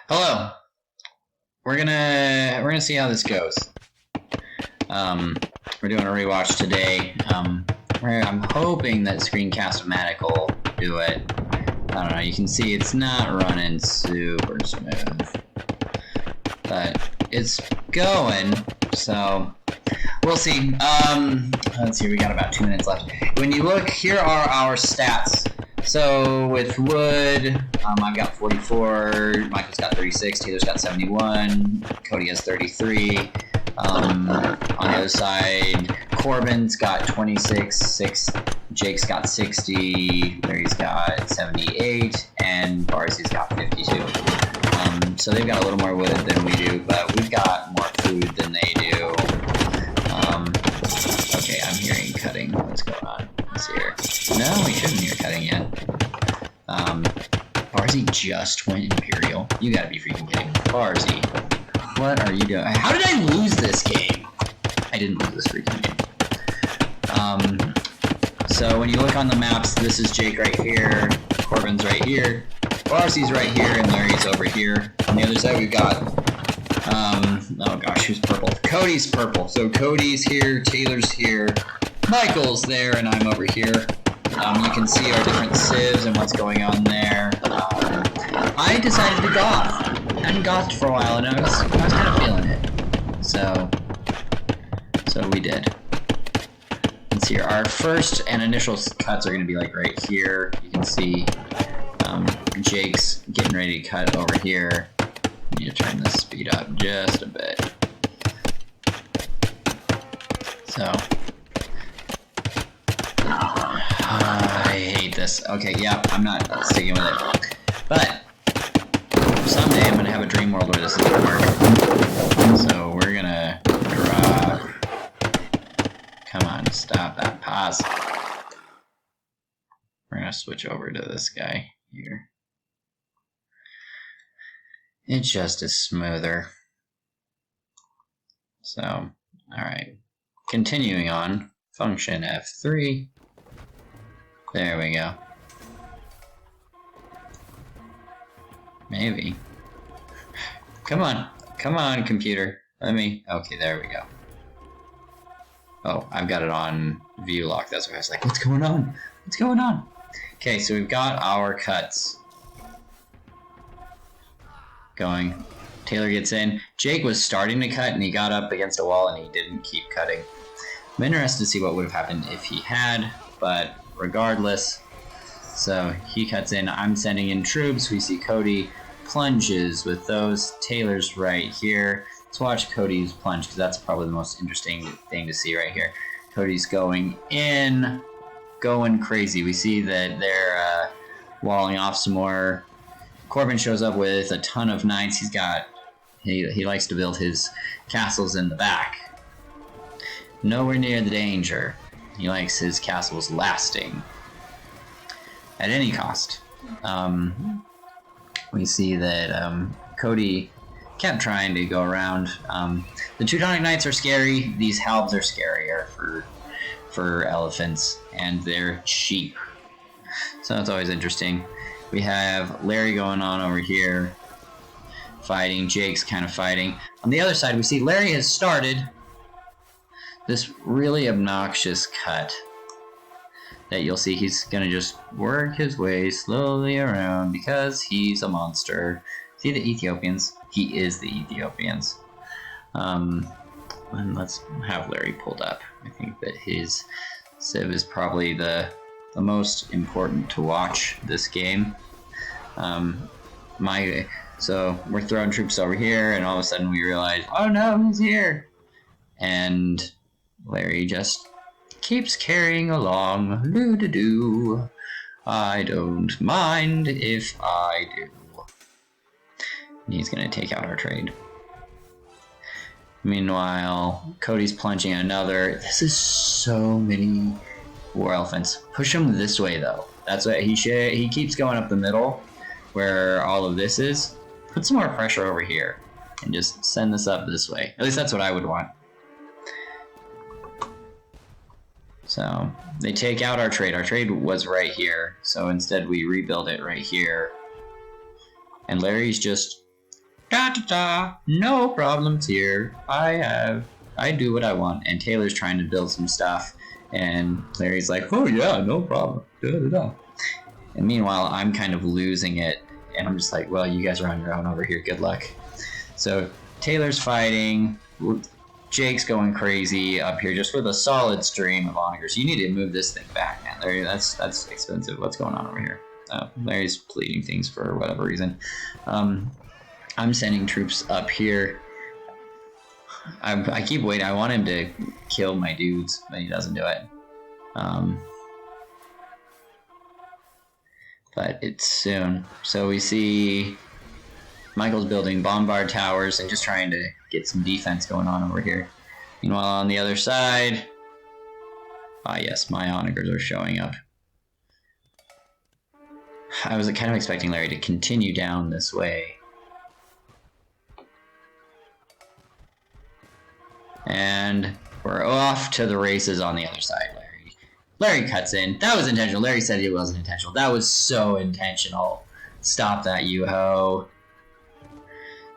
Hello. We're gonna see how this goes. We're doing a rewatch today. I'm hoping that Screencast-O-Matic will do it. I don't know. You can see it's not running super smooth, but it's going. So we'll see. Let's see. We got about 2 minutes left. When you look, here are our stats. So with Wood, I've got 44, Michael's got 36, Taylor's got 71, Cody has 33. On the other side, Corbin's got 26, Jake's got 60, Larry's got 78, and Barcy's got 52. So they've got a little more wood than we do, but we've got more food than they do. Okay, I'm hearing cutting. What's going on? Let's hear. No, we shouldn't hear cutting yet. Barzy just went Imperial. You gotta be freaking kidding me. Barzy, what are you doing? How did I lose this game? I didn't lose this freaking game. So when you look on the maps, this is Jake right here, Corbin's right here, Barzy's right here, and Larry's over here. On the other side, we've got, oh gosh, who's purple? Cody's purple. So Cody's here, Taylor's here, Michael's there, and I'm over here. You can see our different civs and what's going on there. I decided to goth. I hadn't gothed for a while, and I was kind of feeling it. So we did. Let's see, our first and initial cuts are going to be like right here. You can see Jake's getting ready to cut over here. I need to turn this speed up just a bit. So. I hate this. Okay, yeah, I'm not sticking with it. But someday I'm gonna have a dream world where this is gonna work. So we're gonna drop. Come on, stop that. Pause. We're gonna switch over to this guy here. It just is smoother. So, alright. Continuing on. Function F3. There we go. Maybe. Come on, computer. Okay, there we go. Oh, I've got it on view lock. That's why I was like, what's going on? What's going on? Okay, so we've got our cuts going. Taylor gets in. Jake was starting to cut, and he got up against a wall, and he didn't keep cutting. I'm interested to see what would have happened if he had, but regardless, so he cuts in. I'm sending in troops. We see Cody plunges with those. Taylor's right here. Let's watch Cody's plunge, because that's probably the most interesting thing to see right here. Cody's going in, going crazy. We see that they're walling off some more. Corbin shows up with a ton of knights. He likes to build his castles in the back. Nowhere near the danger. He likes his castles lasting at any cost. We see that Cody kept trying to go around. The Teutonic Knights are scary. These halbs are scarier for elephants, and they're cheap. So that's always interesting. We have Larry going on over here, fighting. Jake's kind of fighting. On the other side, we see Larry has started this really obnoxious cut that you'll see. He's gonna just work his way slowly around because he's a monster. See the Ethiopians? He is the Ethiopians. And let's have Larry pulled up. I think that his civ is probably the most important to watch this game. So we're throwing troops over here, and all of a sudden we realize, oh no, he's here! And Larry just keeps carrying along. Do-do-do. I don't mind if I do. And he's gonna take out our trade. Meanwhile, Cody's plunging another. This is so many war elephants. Push him this way, though. That's what he keeps going up the middle, where all of this is. Put some more pressure over here, and just send this up this way. At least that's what I would want. So they take out our trade. Our trade was right here, so instead we rebuild it right here. And Larry's just Da da da. No problems here. I do what I want. And Taylor's trying to build some stuff, and Larry's like, oh yeah, no problem. Da da da. And meanwhile, I'm kind of losing it, and I'm just like, well, you guys are on your own over here. Good luck. So Taylor's fighting. Jake's going crazy up here just with a solid stream of onagers. You need to move this thing back, man. Larry, that's expensive. What's going on over here? Larry's pleading things for whatever reason. I'm sending troops up here. I keep waiting. I want him to kill my dudes, but he doesn't do it. But it's soon. So we see Michael's building bombard towers and just trying to get some defense going on over here. Meanwhile, on the other side, yes, my onagers are showing up. I was kind of expecting Larry to continue down this way. And we're off to the races on the other side, Larry. Larry cuts in. That was intentional. Larry said it wasn't intentional. That was so intentional. Stop that, you ho.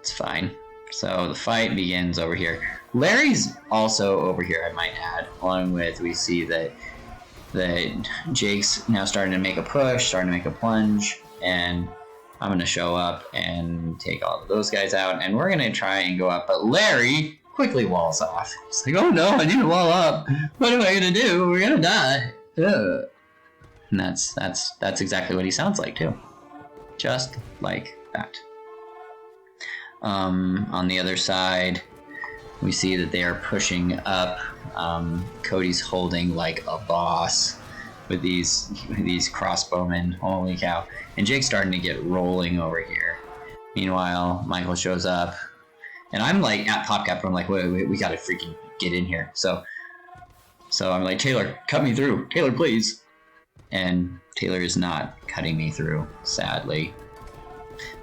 It's fine. So the fight begins over here. Larry's also over here, I might add, along with we see that Jake's now starting to make a push, starting to make a plunge, and I'm going to show up and take all of those guys out, and we're going to try and go up, but Larry quickly walls off. He's like, oh no, I need to wall up. What am I going to do? We're going to die. Ugh. And that's exactly what he sounds like, too. Just like that. On the other side, we see that they are pushing up. Cody's holding like a boss with these crossbowmen. Holy cow. And Jake's starting to get rolling over here. Meanwhile, Michael shows up. And I'm like at PopCap, I'm like, wait, we gotta freaking get in here. So I'm like, Taylor, cut me through. Taylor, please. And Taylor is not cutting me through, sadly.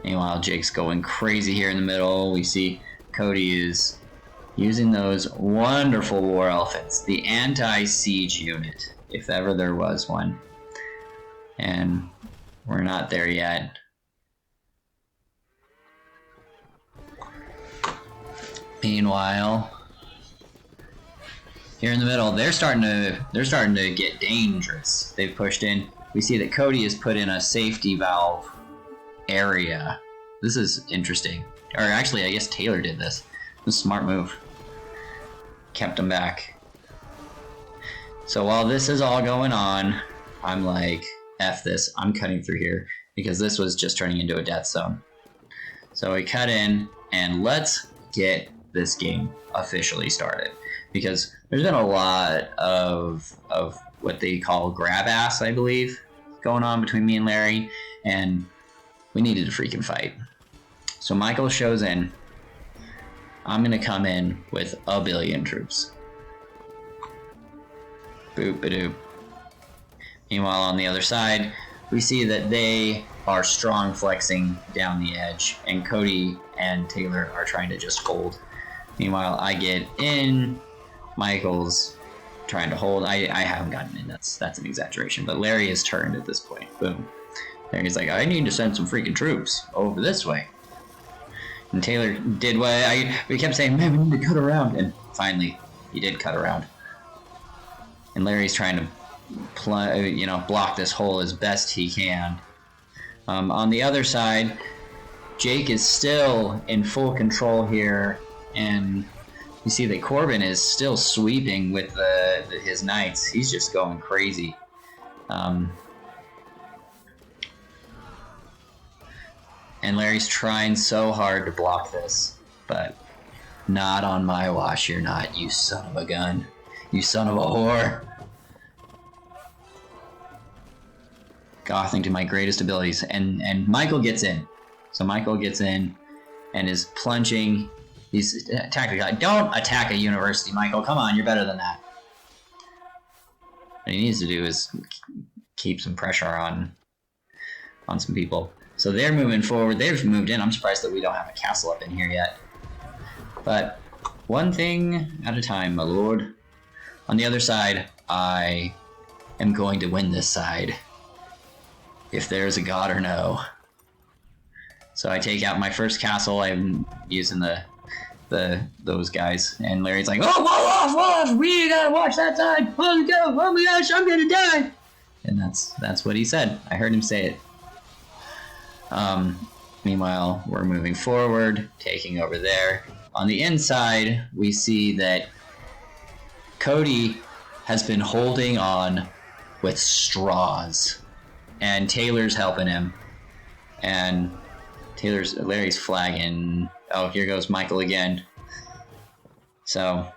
Meanwhile, Jake's going crazy here in the middle. We see Cody is using those wonderful war elephants, the anti-siege unit, if ever there was one. And we're not there yet. Meanwhile, here in the middle, they're starting to get dangerous. They've pushed in. We see that Cody has put in a safety valve area. This is interesting. Or actually, I guess Taylor did this. It was a smart move. Kept him back. So while this is all going on, I'm like, F this. I'm cutting through here because this was just turning into a death zone. So we cut in and let's get this game officially started, because there's been a lot of what they call grab ass, I believe, going on between me and Larry, and we needed a freaking fight. So Michael shows in. I'm gonna come in with 1 billion troops. Boop ba doop. Meanwhile, on the other side, we see that they are strong flexing down the edge, and Cody and Taylor are trying to just hold. Meanwhile, I get in. Michael's trying to hold. I haven't gotten in. That's an exaggeration. But Larry has turned at this point. Boom. Larry's like, I need to send some freaking troops over this way. And Taylor did what we kept saying, man, we need to cut around. And finally, he did cut around. And Larry's trying to block this hole as best he can. On the other side, Jake is still in full control here, and you see that Corbin is still sweeping with his knights. He's just going crazy. And Larry's trying so hard to block this, but not on my watch, you're not, you son of a gun. You son of a whore. Gothing to my greatest abilities, and Michael gets in. So Michael gets in and is plunging. He's attacking. Don't attack a university, Michael. Come on, you're better than that. What he needs to do is keep some pressure on some people. So they're moving forward. They've moved in. I'm surprised that we don't have a castle up in here yet. But one thing at a time, my lord. On the other side, I am going to win this side. If there's a god or no. So I take out my first castle. I'm using those guys, and Larry's like, "Oh, wall off! We gotta watch that side. Oh my gosh, I'm gonna die!" And that's what he said. I heard him say it. Meanwhile, we're moving forward, taking over there. On the inside, we see that Cody has been holding on with straws, and Taylor's helping him, and Larry's flagging. Oh, here goes Michael again. So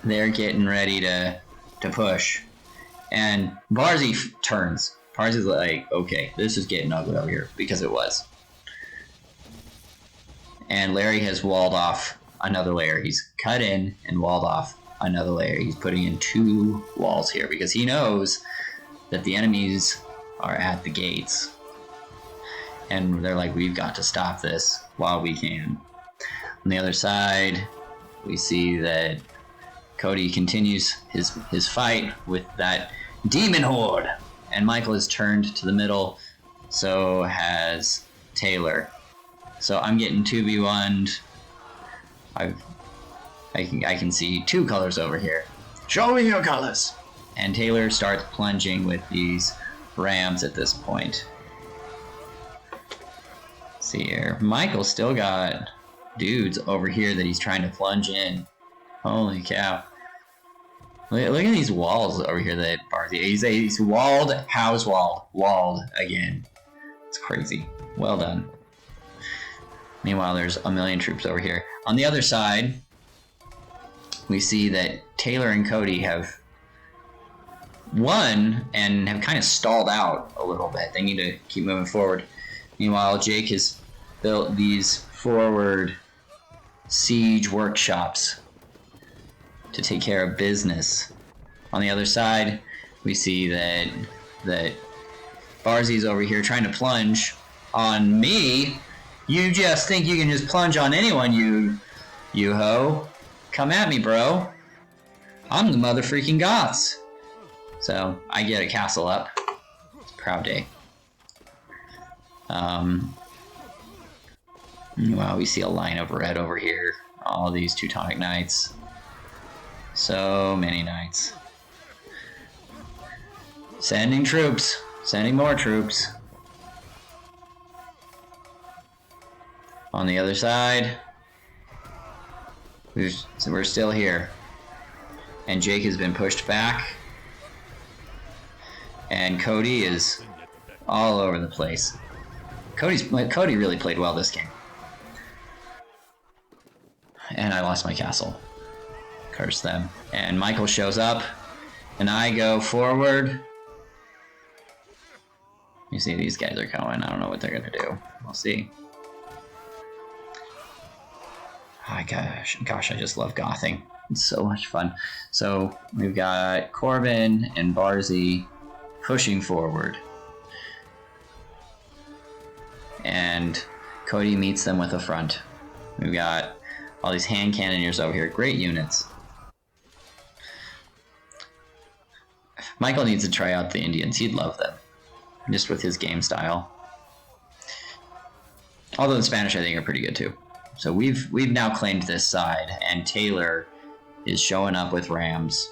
they're getting ready to push, and Barzy turns. Barzy's like, okay, this is getting ugly over here, because it was. And Larry has walled off another layer. He's cut in and walled off another layer. He's putting in 2 walls here because he knows that the enemies are at the gates. And they're like, we've got to stop this while we can. On the other side, we see that Cody continues his fight with that demon horde. And Michael has turned to the middle, so has Taylor. So I'm getting 2v1'd. I can see 2 colors over here. Show me your colors! And Taylor starts plunging with these rams at this point. Let's see here. Michael's still got dudes over here that he's trying to plunge in. Holy cow. Look at these walls over here that Barzy. He's walled, house walled again. It's crazy. Well done. Meanwhile, there's a million troops over here. On the other side, we see that Taylor and Cody have won and have kind of stalled out a little bit. They need to keep moving forward. Meanwhile, Jake has built these forward siege workshops to take care of business. On the other side, we see that Barzy's over here trying to plunge on me. You just think you can just plunge on anyone, you ho. Come at me, bro. I'm the mother freaking Goths. So I get a castle up. It's a proud day. Meanwhile, we see a line of red over here. All these Teutonic Knights. So many knights. Sending troops. Sending more troops. On the other side, we're still here. And Jake has been pushed back. And Cody is all over the place. Cody really played well this game. And I lost my castle. Curse them. And Michael shows up, and I go forward. You see these guys are coming. I don't know what they're gonna do. We'll see. Oh gosh, I just love gothing. It's so much fun. So we've got Corbin and Barzy pushing forward. And Cody meets them with a front. We've got all these hand cannoneers over here. Great units. Michael needs to try out the Indians. He'd love them. Just with his game style. Although the Spanish, I think, are pretty good too. So we've now claimed this side, and Taylor is showing up with rams.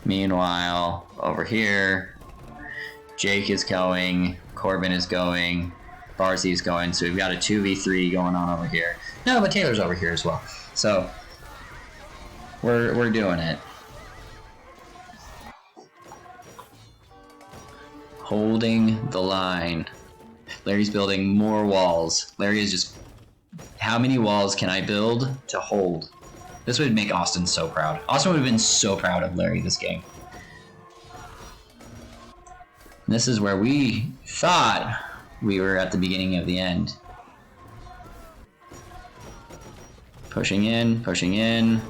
Meanwhile, over here, Jake is going, Corbin is going, Barzy is going, so we've got a 2v3 going on over here. No, but Taylor's over here as well. So we're doing it. Holding the line. Larry's building more walls. Larry is just... How many walls can I build to hold? This would make Austin so proud. Austin would have been so proud of Larry this game. This is where we thought we were at the beginning of the end. Pushing in, pushing in.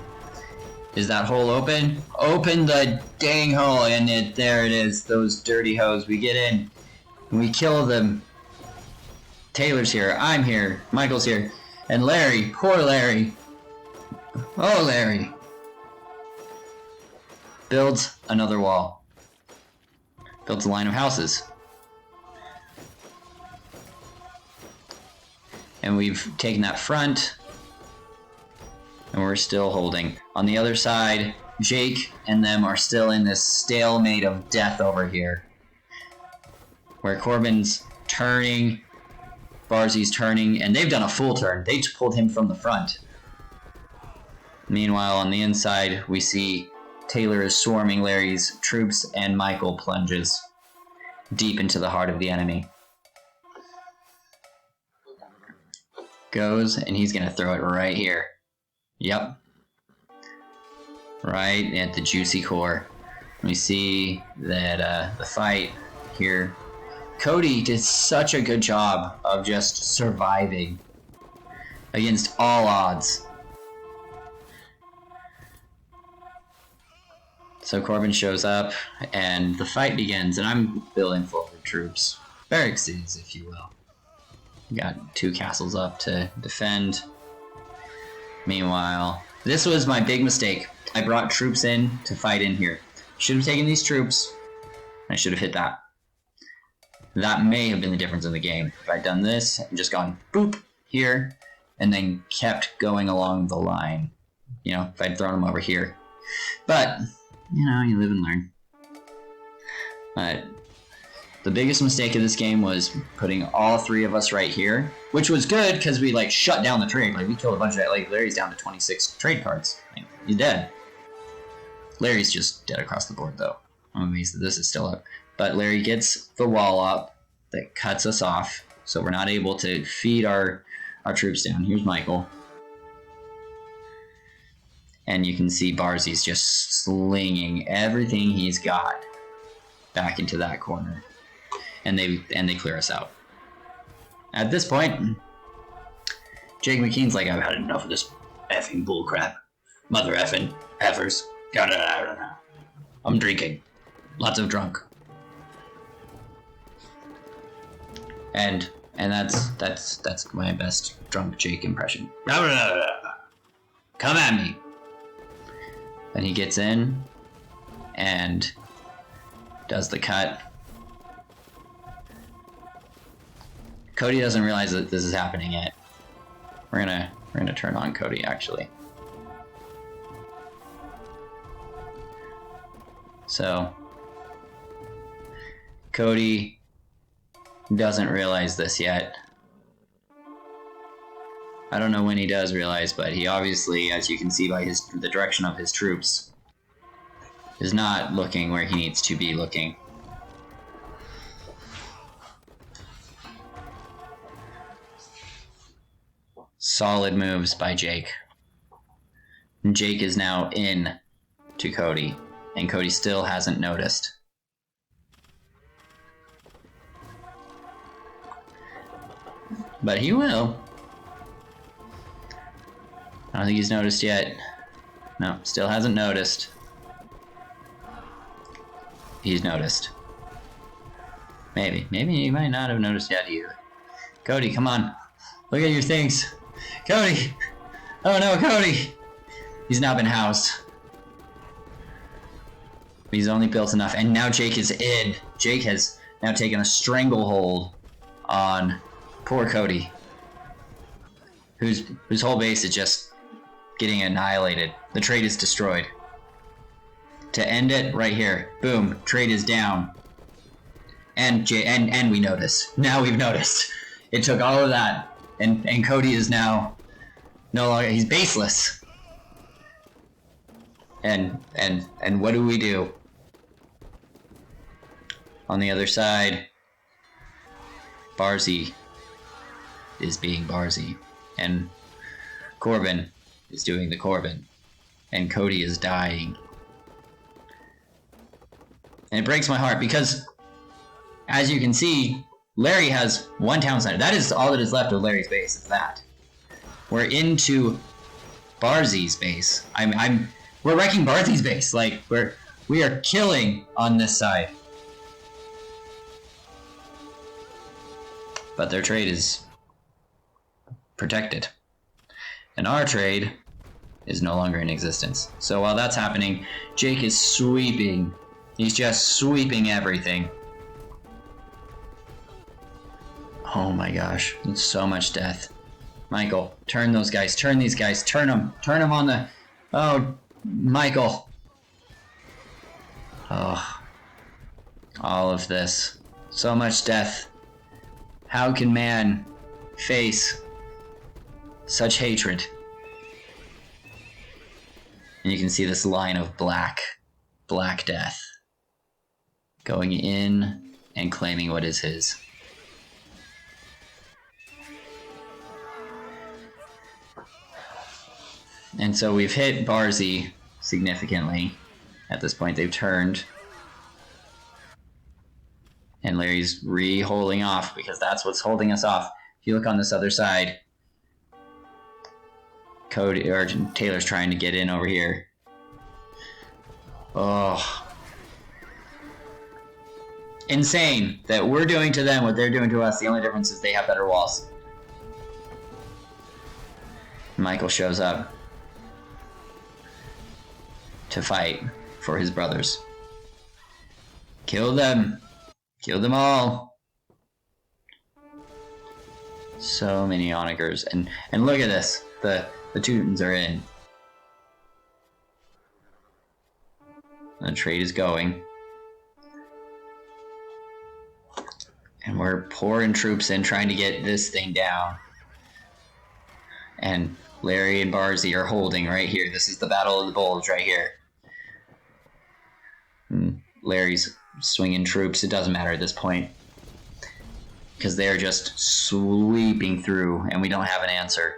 Is that hole open? Open the dang hole, and there it is. Those dirty hoes. We get in, and we kill them. Taylor's here. I'm here. Michael's here. And Larry. Poor Larry. Oh, Larry. Builds another wall. Builds a line of houses. And we've taken that front. And we're still holding. On the other side, Jake and them are still in this stalemate of death over here. Where Corbin's turning, Barzy's turning, and they've done a full turn. They just pulled him from the front. Meanwhile, on the inside, we see Taylor is swarming Larry's troops, and Michael plunges deep into the heart of the enemy. Goes, and he's going to throw it right here. Yep. Right at the juicy core. We see that the fight here. Cody did such a good job of just surviving against all odds. So Corbin shows up, and the fight begins, and I'm building forward troops. Barrackses, if you will. Got 2 castles up to defend. Meanwhile, this was my big mistake. I brought troops in to fight in here. Should have taken these troops. I should have hit that. That may have been the difference in the game. If I'd done this and just gone boop here, and then kept going along the line. You know, if I'd thrown them over here. But, you know, you live and learn. But the biggest mistake of this game was putting all 3 of us right here, which was good because we like shut down the trade. Like we killed a bunch of that. Like Larry's down to 26 trade cards. Like, he's dead. Larry's just dead across the board though. I'm amazed that this is still up. But Larry gets the wall up that cuts us off, so we're not able to feed our troops down. Here's Michael. And you can see Barzy's just slinging everything he's got back into that corner. And they clear us out. At this point, Jake McKean's like, I've had enough of this effing bullcrap. Mother effing effers. I'm drinking. Lots of drunk. And that's my best drunk Jake impression. Come at me. And he gets in and does the cut. Cody doesn't realize that this is happening yet. We're gonna turn on Cody actually. So Cody doesn't realize this yet. I don't know when he does realize, but he obviously, as you can see by the direction of his troops, is not looking where he needs to be looking. Solid moves by Jake. And Jake is now in to Cody, and Cody still hasn't noticed. But he will. I don't think he's noticed yet. No, still hasn't noticed. He's noticed. Maybe he might not have noticed yet either. Cody, come on. Look at your things. Cody! Oh no, Cody! He's now been housed. He's only built enough, and now Jake is in. Jake has now taken a stranglehold on poor Cody, whose whole base is just getting annihilated. The trade is destroyed. To end it, right here, boom, trade is down. And we notice. Now we've noticed. It took all of that, and Cody is now no longer, he's baseless. And what do we do? On the other side, Barzy is being Barzy, and Corbin is doing the Corbin, and Cody is dying. And it breaks my heart because, as you can see, Larry has one town center. That is all that is left of Larry's base, is that. We're into Barzy's base. We're wrecking Barzy's base. Like, we are killing on this side. But their trade is protected. And our trade is no longer in existence. So while that's happening, Jake is sweeping. He's just sweeping everything. Oh my gosh, it's so much death. Michael, turn those guys. Turn these guys. Turn them. Turn them on the... Oh, Michael. Oh. All of this. So much death. How can man face such hatred? And you can see this line of black death going in and claiming what is his. And so we've hit Barzy significantly. At this point, they've turned. And Larry's holding off because that's what's holding us off. If you look on this other side, Cody or Taylor's trying to get in over here. Oh. Insane that we're doing to them what they're doing to us. The only difference is they have better walls. Michael shows up to fight for his brothers. Kill them. Kill them all. So many onagers. And look at this. The Teutons are in. The trade is going. And we're pouring troops in trying to get this thing down. And Larry and Barzy are holding right here. This is the Battle of the Bulge right here. And Larry's swinging troops. It doesn't matter at this point. Because they're just sweeping through and we don't have an answer.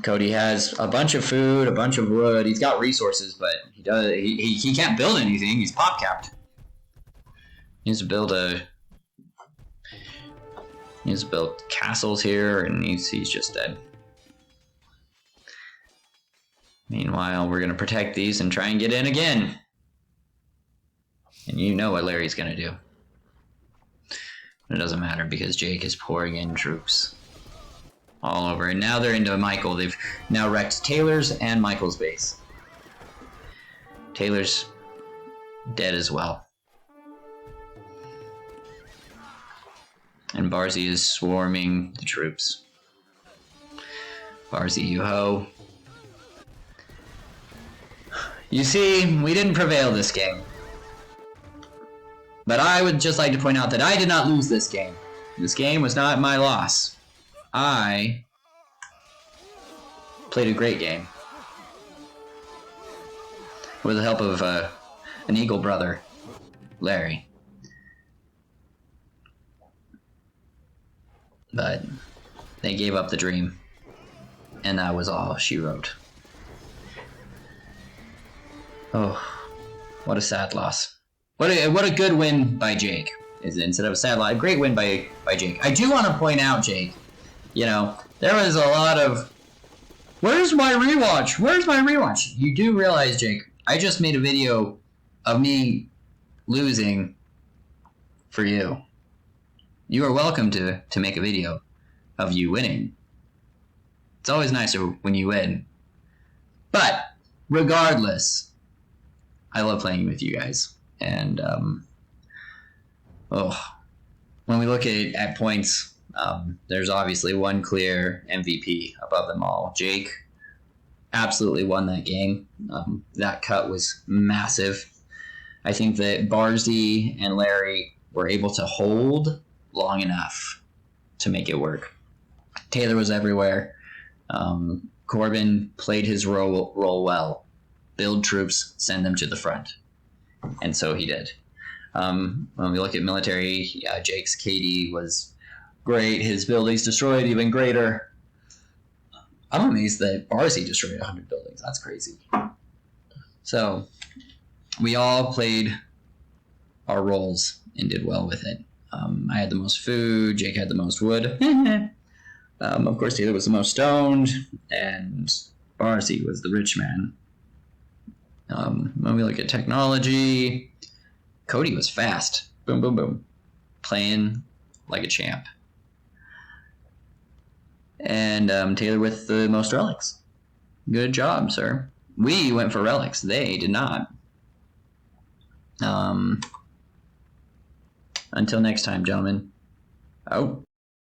Cody has a bunch of food, a bunch of wood. He's got resources, but he can't build anything. He's pop capped. He needs to build castles here, and he's just dead. Meanwhile, we're gonna protect these and try and get in again. And you know what Larry's gonna do. It doesn't matter because Jake is pouring in troops all over. And now they're into Michael. They've now wrecked Taylor's and Michael's base. Taylor's dead as well. And Barzy is swarming the troops. Barzy, you ho. You see, we didn't prevail this game. But I would just like to point out that I did not lose this game. This game was not my loss. I played a great game. With the help of an eagle brother, Larry. But they gave up the dream. And that was all she wrote. Oh, what a sad loss. What a good win by Jake. Instead of a sad loss, a great win by Jake. I do want to point out, Jake, you know, there was a lot of, where's my rewatch? Where's my rewatch? You do realize, Jake, I just made a video of me losing for you. You are welcome to make a video of you winning. It's always nicer when you win. But, regardless, I love playing with you guys. And, when we look at points, there's obviously one clear MVP above them all. Jake absolutely won that game. That cut was massive. I think that Barzy and Larry were able to hold long enough to make it work. Taylor was everywhere. Corbin played his role well. Build troops, send them to the front. And so he did. When we look at military, Jake's KD was great. His buildings destroyed even greater. I'm amazed that Barzy destroyed 100 buildings. That's crazy. So we all played our roles and did well with it. I had the most food. Jake had the most wood. Of course, Taylor was the most stoned. And Barzy was the rich man. When we look at technology, Cody was fast. Boom, boom, boom. Playing like a champ. And Taylor with the most relics. Good job, sir. We went for relics. They did not. Until next time, gentlemen. Out.